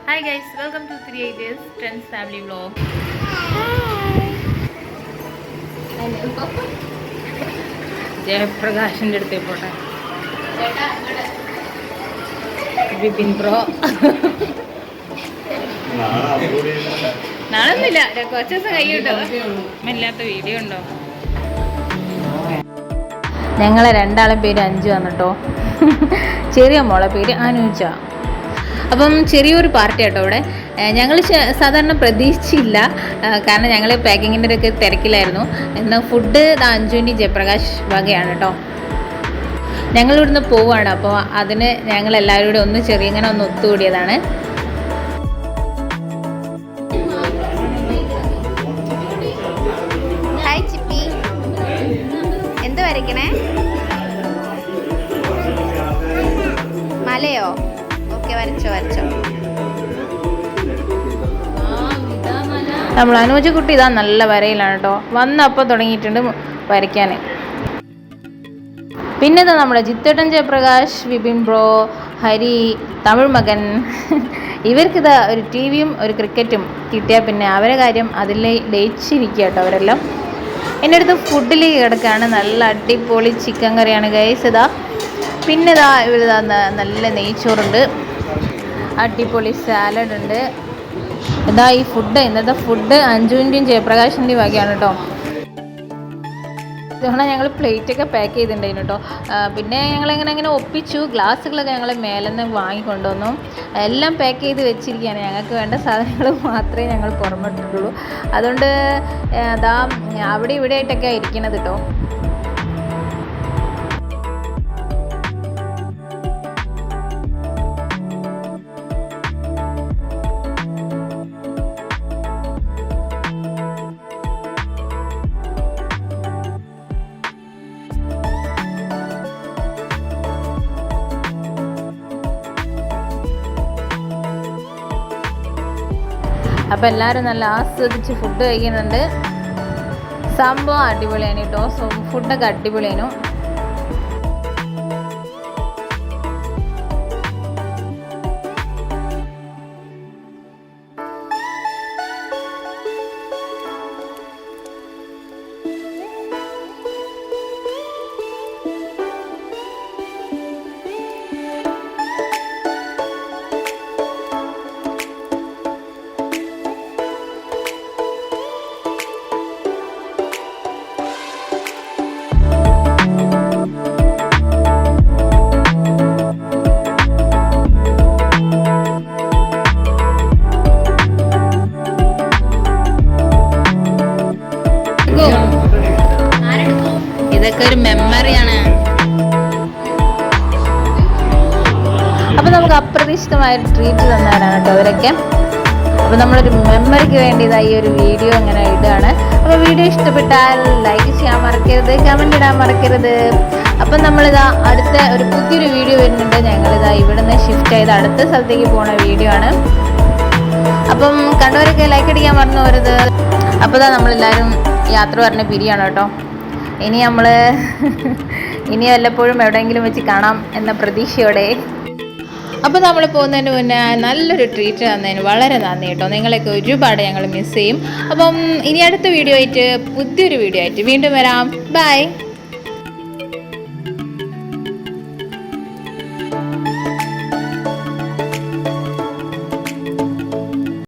Hi guys, welcome to 3 Ages Friends Family Vlog. ജയപ്രകാശിൻ്റെ അടുത്ത് പോട്ടെ. Bipin bro നാളൊന്നുമില്ല, കുറച്ച് ദിവസം കഴിയുട്ടോ. ഇല്ലാത്ത വീഡിയോ ഉണ്ടോ? ഞങ്ങളെ രണ്ടാളെ പേര് അഞ്ചു വന്നിട്ടോ. ചെറിയ മോളെ പേര് അനുജ. അപ്പം ചെറിയൊരു പാർട്ടി കേട്ടോ ഇവിടെ. ഞങ്ങൾ സാധാരണ പ്രതീക്ഷിച്ചില്ല, കാരണം ഞങ്ങൾ പാക്കിങ്ങിൻ്റെ ഒക്കെ തിരക്കിലായിരുന്നു. എന്നാൽ ഫുഡ് അഞ്ജുവിൻ്റെ ജയപ്രകാശ് വകയാണ് കേട്ടോ. ഞങ്ങളിവിടുന്ന് പോവുകയാണ്. അപ്പോൾ അതിന് ഞങ്ങളെല്ലാവരും കൂടെ ഒന്ന് ചെറിയങ്ങനെ ഒന്ന് ഒത്തുകൂടിയതാണ്. ഹായ് ചിപ്പി, എന്ത് വരയ്ക്കണേ? മലയോ? ഓക്കെ, വരച്ചോ. നമ്മൾ അനുജ കുട്ടി ഇതാ നല്ല വരയിലാണ് കേട്ടോ. വന്നപ്പോൾ തുടങ്ങിയിട്ടുണ്ട് വരയ്ക്കാൻ. പിന്നെ ഇതാ നമ്മുടെ ജിത്തേട്ടൻ, ജയപ്രകാശ്, വിപിൻ ബ്രോ, ഹരി, തമിഴ് മകൻ. ഇവർക്കിതാ ഒരു ടി വിയും ഒരു ക്രിക്കറ്റും കിട്ടിയാൽ പിന്നെ അവരെ കാര്യം അതിൽ ലയിച്ചിരിക്കുക കേട്ടോ അവരെല്ലാം. എൻ്റെ അടുത്ത് ഫുഡിലേക്ക് കിടക്കുകയാണ്. നല്ല അടിപൊളി ചിക്കൻ കറിയാണ് ഗൈസ്. ഇതാ പിന്നെ ഇതാ ഇവരിതാ നല്ല നെയ്ച്ചോറുണ്ട്, അടിപൊളി സാലഡ് ഉണ്ട്. ഇതാ ഈ ഫുഡ്, ഇന്നത്തെ ഫുഡ് അഞ്ജുവിൻ്റെയും ജയപ്രകാശിൻ്റെയും വകയാണ് കേട്ടോ. ഇതോടെ ഞങ്ങൾ പ്ലേറ്റൊക്കെ പാക്ക് ചെയ്തിട്ടുണ്ടായിരുന്നു കേട്ടോ. പിന്നെ ഞങ്ങളങ്ങനെ ഒപ്പിച്ചു. ഗ്ലാസ്സുകളൊക്കെ ഞങ്ങൾ മേലെ നിന്ന് വാങ്ങിക്കൊണ്ടുവന്നു. എല്ലാം പാക്ക് ചെയ്ത് വെച്ചിരിക്കുകയാണ്. ഞങ്ങൾക്ക് വേണ്ട സാധനങ്ങൾ മാത്രമേ ഞങ്ങൾ പുറമിട്ടിട്ടുള്ളൂ. അതുകൊണ്ട് അതാ അവിടെ ഇവിടെ ആയിട്ടൊക്കെ ഇരിക്കണത് കേട്ടോ. അപ്പോൾ എല്ലാവരും നല്ല ആസ്വദിച്ച് ഫുഡ് കഴിക്കുന്നുണ്ട്. സംഭവം അടിപൊളിയാണ് കേട്ടോ. ഫുഡൊക്കെ അടിപൊളിയായിരുന്നു. ഇതൊക്കെ ഒരു മെമ്മറിയാണ്. അപ്പോൾ നമുക്ക് അപ്രതീക്ഷിതമായ ട്രീറ്റ് തന്നവരാണ് കേട്ടോ അവരൊക്കെ. അപ്പോൾ നമ്മളൊരു മെമ്മറിക്ക് വേണ്ടി ഈ ഒരു വീഡിയോ ഇങ്ങനെ ഇടുകയാണ്. അപ്പോൾ വീഡിയോ ഇഷ്ടപ്പെട്ടാൽ ലൈക്ക് ചെയ്യാൻ മറക്കരുത്, കമൻറ്റ് ഇടാൻ മറക്കരുത്. അപ്പം നമ്മളിതാ അടുത്ത ഒരു പുതിയൊരു വീഡിയോ വരുന്നുണ്ട്. ഞങ്ങളിതാ ഇവിടുന്ന് ഷിഫ്റ്റ് ചെയ്ത് അടുത്ത സ്ഥലത്തേക്ക് പോകുന്ന വീഡിയോ ആണ്. അപ്പം കണ്ടവരൊക്കെ ലൈക്ക് അടിക്കാൻ മറന്നു പോരുത്. അപ്പോൾ ഇതാ നമ്മളെല്ലാവരും യാത്ര പറഞ്ഞ പിരിയാണ് കേട്ടോ. ഇനി വല്ലപ്പോഴും എവിടെയെങ്കിലും വെച്ച് കാണാം എന്ന പ്രതീക്ഷയോടെ. അപ്പോൾ നമ്മൾ പോകുന്നതിന് മുന്നേ നല്ലൊരു ട്രീറ്റ് തന്നതിന് വളരെ നന്ദി കേട്ടോ. നിങ്ങളെയൊക്കെ ഒരുപാട് ഞങ്ങൾ മിസ് ചെയ്യും. അപ്പം ഇനി അടുത്ത വീഡിയോ ആയിട്ട്, പുതിയൊരു വീഡിയോ ആയിട്ട് വീണ്ടും വരാം. ബൈ.